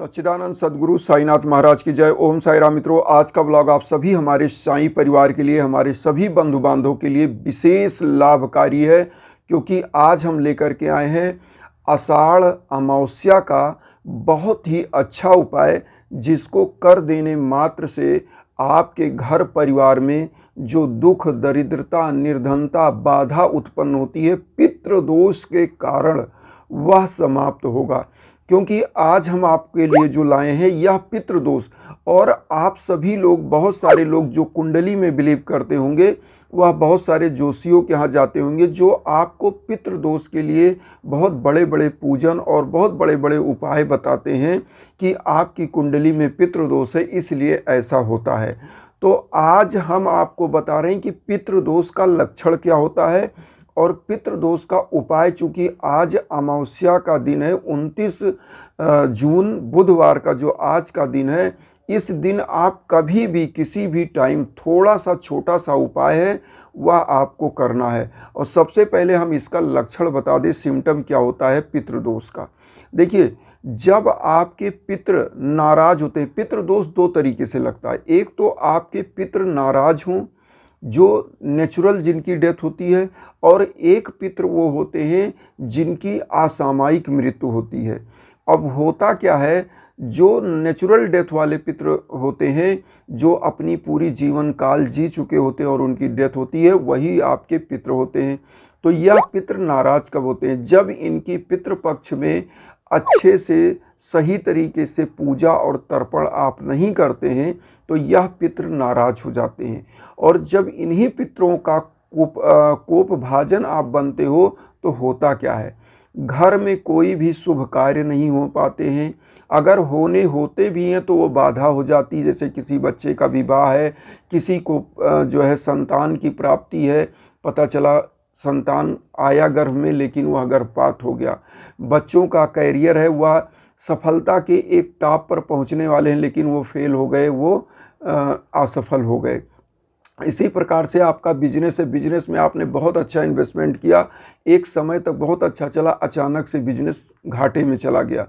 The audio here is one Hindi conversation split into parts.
सच्चिदानंद सद्गुरु साईनाथ महाराज की जय। ओम साई राम। मित्रों, आज का ब्लॉग आप सभी हमारे साई परिवार के लिए, हमारे सभी बंधु बांधवों के लिए विशेष लाभकारी है, क्योंकि आज हम लेकर के आए हैं आषाढ़ अमावस्या का बहुत ही अच्छा उपाय, जिसको कर देने मात्र से आपके घर परिवार में जो दुख, दरिद्रता, निर्धनता, बाधा उत्पन्न होती है पितृदोष के कारण, वह समाप्त होगा। क्योंकि आज हम आपके लिए जो लाए हैं यह पितृदोष, और आप सभी लोग, बहुत सारे लोग जो कुंडली में बिलीव करते होंगे, वह बहुत सारे जोशियों के यहाँ जाते होंगे जो आपको पितृदोष के लिए बहुत बड़े बड़े पूजन और बहुत बड़े बड़े उपाय बताते हैं कि आपकी कुंडली में पितृदोष है, इसलिए ऐसा होता है। तो आज हम आपको बता रहे हैं कि पितृदोष का लक्षण क्या होता है और पितृदोष का उपाय। चूँकि आज अमावस्या का दिन है, 29 जून बुधवार का जो आज का दिन है, इस दिन आप कभी भी किसी भी टाइम थोड़ा सा छोटा सा उपाय है वह आपको करना है। और सबसे पहले हम इसका लक्षण बता दें, सिम्टम क्या होता है पितृदोष का। देखिए, जब आपके पितृ नाराज होते हैं, पितृदोष दो तरीके से लगता है। एक तो आपके पितृ नाराज हों, जो नेचुरल जिनकी डेथ होती है, और एक पितृ वो होते हैं जिनकी असामयिक मृत्यु होती है। अब होता क्या है, जो नेचुरल डेथ वाले पितृ होते हैं, जो अपनी पूरी जीवन काल जी चुके होते हैं और उनकी डेथ होती है, वही आपके पितृ होते हैं। तो यह पितृ नाराज कब होते हैं? जब इनकी पितृपक्ष में अच्छे से सही तरीके से पूजा और तर्पण आप नहीं करते हैं, तो यह पितृ नाराज हो जाते हैं। और जब इन्हीं पितरों का कोप भाजन आप बनते हो, तो होता क्या है, घर में कोई भी शुभ कार्य नहीं हो पाते हैं। अगर होते भी हैं तो वो बाधा हो जाती है। जैसे किसी बच्चे का विवाह है, किसी को जो है संतान की प्राप्ति है, पता चला संतान आया गर्भ में लेकिन वह गर्भपात हो गया। बच्चों का कैरियर है, वह सफलता के एक टॉप पर पहुंचने वाले हैं लेकिन वो फेल हो गए, वो असफल हो गए। इसी प्रकार से आपका बिजनेस है, बिजनेस में आपने बहुत अच्छा इन्वेस्टमेंट किया, एक समय तक बहुत अच्छा चला, अचानक से बिजनेस घाटे में चला गया।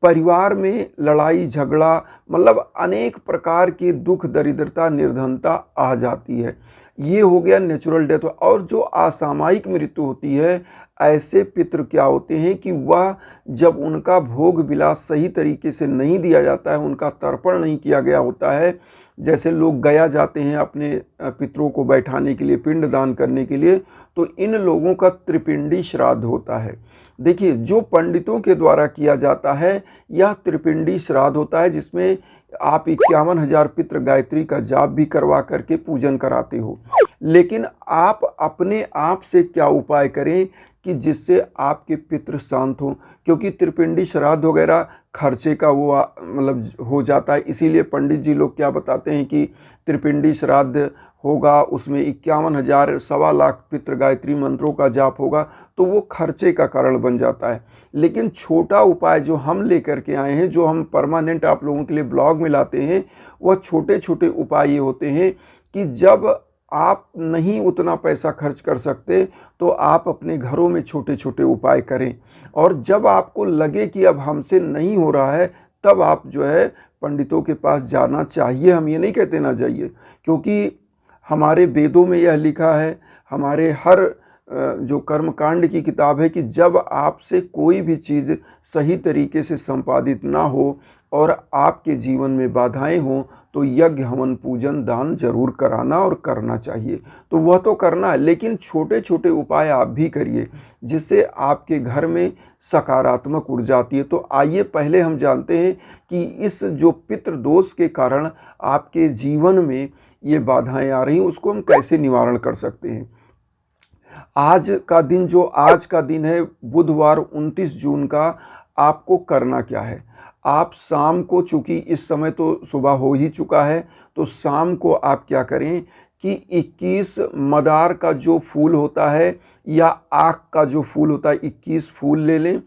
परिवार में लड़ाई झगड़ा, मतलब अनेक प्रकार की दुख, दरिद्रता, निर्धनता आ जाती है। ये हो गया नेचुरल डेथ। और जो असामयिक मृत्यु होती है, ऐसे पितृ क्या होते हैं कि वह जब उनका भोग विलास सही तरीके से नहीं दिया जाता है, उनका तर्पण नहीं किया गया होता है, जैसे लोग गया जाते हैं अपने पितरों को बैठाने के लिए, पिंड दान करने के लिए, तो इन लोगों का त्रिपिंडी श्राद्ध होता है। देखिए, जो पंडितों के द्वारा किया जाता है यह त्रिपिंडी श्राद्ध होता है, जिसमें आप 51,000 पितृ गायत्री का जाप भी करवा करके पूजन कराते हो। लेकिन आप अपने आप से क्या उपाय करें कि जिससे आपके पितृ शांत हों, क्योंकि त्रिपिंडी श्राद्ध वगैरह खर्चे का वो मतलब हो जाता है। इसीलिए पंडित जी लोग क्या बताते हैं कि त्रिपिंडी श्राद्ध होगा, उसमें 51,000 सवा लाख पितृ गायत्री मंत्रों का जाप होगा, तो वो खर्चे का कारण बन जाता है। लेकिन छोटा उपाय जो हम लेकर के आए हैं, जो हम परमानेंट आप लोगों के लिए ब्लॉग में लाते हैं, वह छोटे छोटे उपाय ये होते हैं कि जब आप नहीं उतना पैसा खर्च कर सकते तो आप अपने घरों में छोटे छोटे उपाय करें, और जब आपको लगे कि अब हमसे नहीं हो रहा है, तब आप जो है पंडितों के पास जाना चाहिए। हम ये नहीं कहते ना जाइए, क्योंकि हमारे वेदों में यह लिखा है, हमारे हर जो कर्मकांड की किताब है, कि जब आपसे कोई भी चीज़ सही तरीके से संपादित ना हो और आपके जीवन में बाधाएं हों, तो यज्ञ, हवन, पूजन, दान जरूर कराना और करना चाहिए। तो वह तो करना है, लेकिन छोटे छोटे उपाय आप भी करिए जिससे आपके घर में सकारात्मक ऊर्जा आती है। तो आइए पहले हम जानते हैं कि इस जो पितृदोष के कारण आपके जीवन में ये बाधाएं आ रही हैं, उसको हम कैसे निवारण कर सकते हैं। आज का दिन है बुधवार 29 जून का, आपको करना क्या है, आप शाम को, चूँकि इस समय तो सुबह हो ही चुका है, तो शाम को आप क्या करें कि 21 मदार का जो फूल होता है या आक का जो फूल होता है, 21 फूल ले लें,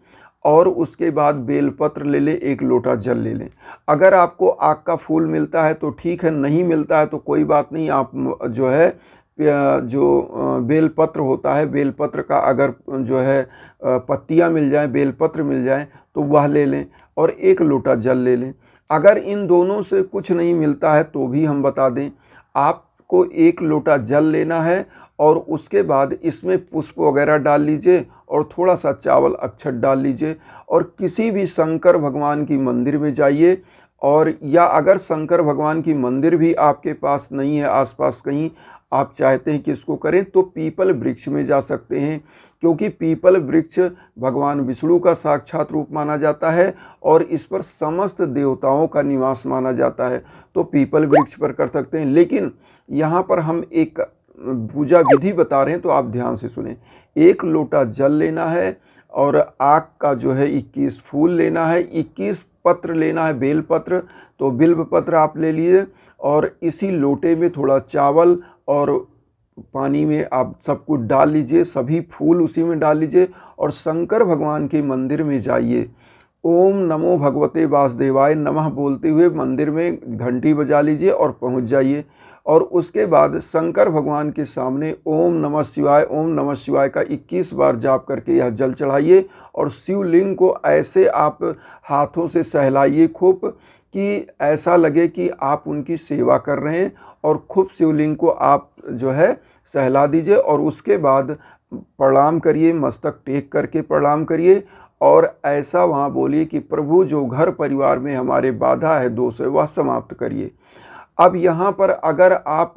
और उसके बाद बेलपत्र ले लें, 1 लोटा जल ले लें। अगर आपको आक का फूल मिलता है तो ठीक है, नहीं मिलता है तो कोई बात नहीं, आप जो है जो बेलपत्र होता है, बेलपत्र का अगर जो है पत्तियां मिल जाएं, बेलपत्र मिल जाएं तो वह ले लें और 1 लोटा जल ले लें। अगर इन दोनों से कुछ नहीं मिलता है तो भी हम बता दें, आपको 1 लोटा जल लेना है और उसके बाद इसमें पुष्प वगैरह डाल लीजिए और थोड़ा सा चावल अक्षत डाल लीजिए और किसी भी शंकर भगवान की मंदिर में जाइए। और या अगर शंकर भगवान की मंदिर भी आपके पास नहीं है, आसपास कहीं आप चाहते हैं कि इसको करें, तो पीपल वृक्ष में जा सकते हैं, क्योंकि पीपल वृक्ष भगवान विष्णु का साक्षात रूप माना जाता है और इस पर समस्त देवताओं का निवास माना जाता है। तो पीपल वृक्ष पर कर सकते हैं। लेकिन यहाँ पर हम एक पूजा विधि बता रहे हैं, तो आप ध्यान से सुने। 1 लोटा जल लेना है और आक का जो है 21 फूल लेना है, 21 पत्र लेना है, बेल पत्र, तो बिल्व पत्र आप ले लीजिए और इसी लोटे में थोड़ा चावल और पानी में आप सब कुछ डाल लीजिए, सभी फूल उसी में डाल लीजिए और शंकर भगवान के मंदिर में जाइए। ओम नमो भगवते वासुदेवाय नमः बोलते हुए मंदिर में घंटी बजा लीजिए और पहुंच जाइए। और उसके बाद शंकर भगवान के सामने ओम नमः शिवाय का 21 बार जाप करके यह जल चढ़ाइए और शिवलिंग को ऐसे आप हाथों से सहलाइए खूब कि ऐसा लगे कि आप उनकी सेवा कर रहे हैं और खूब शिवलिंग को आप जो है सहला दीजिए। और उसके बाद प्रणाम करिए, मस्तक टेक करके प्रणाम करिए और ऐसा वहाँ बोलिए कि प्रभु जो घर परिवार में हमारे बाधा है, दोष है, वह समाप्त करिए। अब यहाँ पर अगर आप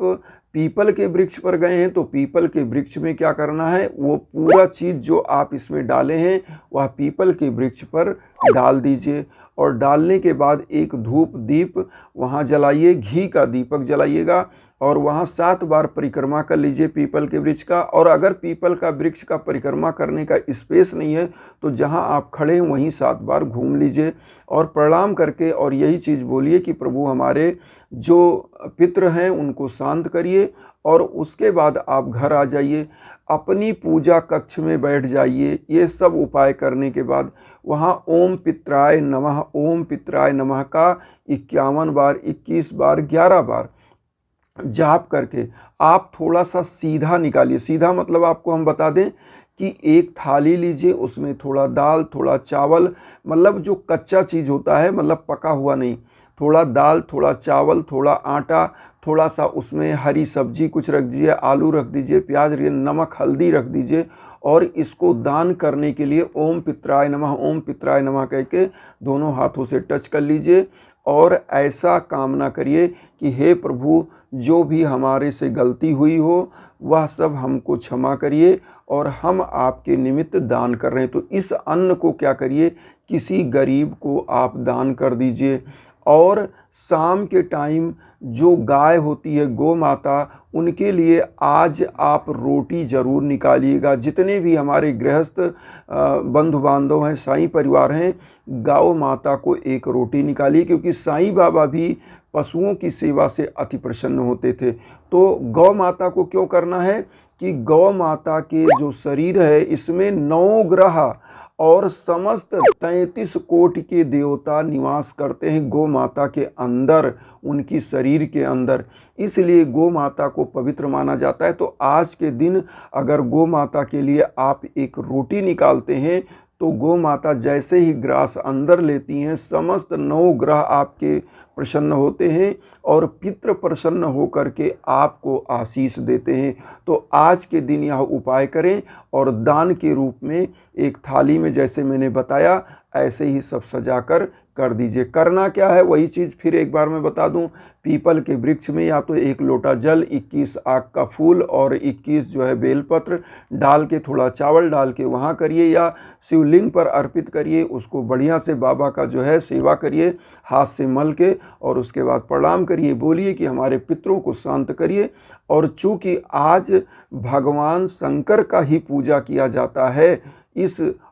पीपल के वृक्ष पर गए हैं तो पीपल के वृक्ष में क्या करना है, वो पूरा चीज़ जो आप इसमें डाले हैं वह पीपल के वृक्ष पर डाल दीजिए और डालने के बाद एक धूप दीप वहाँ जलाइए, घी का दीपक जलाइएगा और वहाँ 7 बार परिक्रमा कर लीजिए पीपल के वृक्ष का। और अगर पीपल का वृक्ष का परिक्रमा करने का स्पेस नहीं है तो जहाँ आप खड़े हैं वहीं 7 बार घूम लीजिए और प्रणाम करके और यही चीज़ बोलिए कि प्रभु हमारे जो पितृ हैं उनको शांत करिए। और उसके बाद आप घर आ जाइए, अपनी पूजा कक्ष में बैठ जाइए। ये सब उपाय करने के बाद वहाँ ओम पित्राय नमः का 51 बार, 21 बार, 11 बार जाप करके आप थोड़ा सा सीधा निकालिए। सीधा मतलब आपको हम बता दें कि एक थाली लीजिए, उसमें थोड़ा दाल, थोड़ा चावल, मतलब जो कच्चा चीज़ होता है, मतलब पका हुआ नहीं, थोड़ा दाल, थोड़ा चावल, थोड़ा आटा, थोड़ा सा उसमें हरी सब्जी कुछ रख दीजिए, आलू रख दीजिए, प्याज रख दीजिए, नमक हल्दी रख दीजिए और इसको दान करने के लिए ओम पित्राय नमः कह के दोनों हाथों से टच कर लीजिए और ऐसा कामना करिए कि हे प्रभु, जो भी हमारे से गलती हुई हो वह सब हमको क्षमा करिए और हम आपके निमित्त दान कर रहे हैं। तो इस अन्न को क्या करिए, किसी गरीब को आप दान कर दीजिए। और शाम के टाइम जो गाय होती है, गौ माता, उनके लिए आज आप रोटी ज़रूर निकालिएगा। जितने भी हमारे गृहस्थ बंधु बांधव हैं, साईं परिवार हैं, गौ माता को एक रोटी निकालिए, क्योंकि साईं बाबा भी पशुओं की सेवा से अति प्रसन्न होते थे। तो गौ माता को क्यों करना है कि गौ माता के जो शरीर है इसमें 9 ग्रह और समस्त 33 कोटि के देवता निवास करते हैं गौ माता के अंदर, उनकी शरीर के अंदर, इसलिए गौ माता को पवित्र माना जाता है। तो आज के दिन अगर गौ माता के लिए आप एक रोटी निकालते हैं तो गौ माता जैसे ही ग्रास अंदर लेती हैं, समस्त 9 ग्रह आपके प्रसन्न होते हैं और पितृ प्रसन्न होकर के आपको आशीष देते हैं। तो आज के दिन यह उपाय करें और दान के रूप में एक थाली में, जैसे मैंने बताया, ऐसे ही सब सजाकर कर दीजिए। करना क्या है वही चीज़ फिर एक बार मैं बता दूं। पीपल के वृक्ष में या तो 1 लोटा जल, 21 आक का फूल और 21 जो है बेलपत्र डाल के, थोड़ा चावल डाल के वहाँ करिए या शिवलिंग पर अर्पित करिए। उसको बढ़िया से बाबा का जो है सेवा करिए, हाथ से मल के, और उसके बाद प्रणाम करिए, बोलिए कि हमारे पितरों को शांत करिए। और चूँकि आज भगवान शंकर का ही पूजा किया जाता है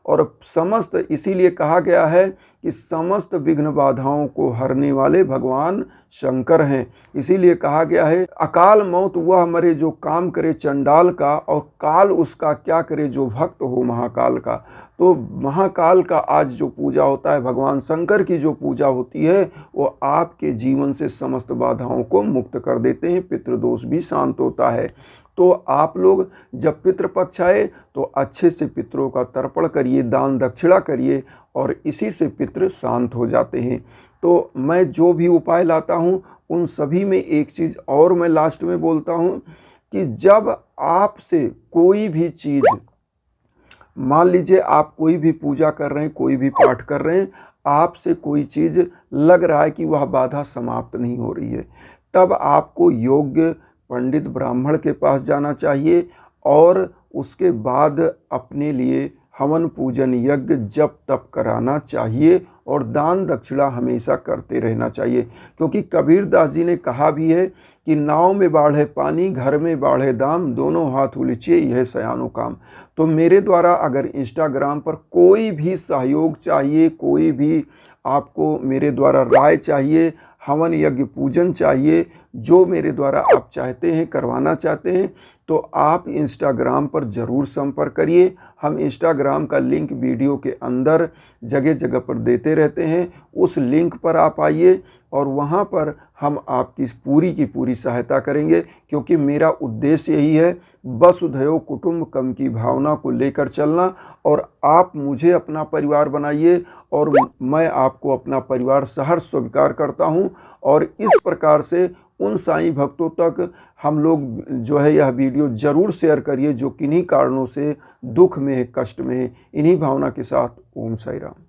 और समस्त, इसीलिए कहा गया है कि समस्त विघ्न बाधाओं को हरने वाले भगवान शंकर हैं। इसीलिए कहा गया है, अकाल मौत वह मरे जो काम करे चंडाल का, और काल उसका क्या करे जो भक्त हो महाकाल का। तो महाकाल का आज जो पूजा होता है, भगवान शंकर की जो पूजा होती है, वो आपके जीवन से समस्त बाधाओं को मुक्त कर देते हैं, पितृदोष भी शांत होता है। तो आप लोग जब पितृपक्ष आए तो अच्छे से पितरों का तर्पण करिए, दान दक्षिणा करिए और इसी से पितृ शांत हो जाते हैं। तो मैं जो भी उपाय लाता हूँ उन सभी में एक चीज़ और मैं लास्ट में बोलता हूँ कि जब आपसे कोई भी चीज़, मान लीजिए आप कोई भी पूजा कर रहे हैं, कोई भी पाठ कर रहे हैं, आपसे कोई चीज़ लग रहा है कि वह बाधा समाप्त नहीं हो रही है, तब आपको योग्य पंडित ब्राह्मण के पास जाना चाहिए और उसके बाद अपने लिए हवन पूजन यज्ञ जप तप कराना चाहिए और दान दक्षिणा हमेशा करते रहना चाहिए। क्योंकि कबीरदास जी ने कहा भी है कि नाव में बाढ़े पानी, घर में बाढ़े दाम, दोनों हाथ उलिचिए यह सयानो काम। तो मेरे द्वारा अगर इंस्टाग्राम पर कोई भी सहयोग चाहिए, कोई भी आपको मेरे द्वारा राय चाहिए, हवन यज्ञ पूजन चाहिए, जो मेरे द्वारा आप चाहते हैं, करवाना चाहते हैं, तो आप इंस्टाग्राम पर ज़रूर संपर्क करिए। हम इंस्टाग्राम का लिंक वीडियो के अंदर जगह जगह पर देते रहते हैं, उस लिंक पर आप आइए और वहाँ पर हम आपकी पूरी की पूरी सहायता करेंगे। क्योंकि मेरा उद्देश्य यही है, वसुधैव कुटुम्बकम की भावना को लेकर चलना, और आप मुझे अपना परिवार बनाइए और मैं आपको अपना परिवार सहर्ष स्वीकार करता हूँ। और इस प्रकार से उन साईं भक्तों तक हम लोग जो है यह वीडियो ज़रूर शेयर करिए जो किन्हीं कारणों से दुख में है, कष्ट में है। इन्हीं भावना के साथ ओम साई राम।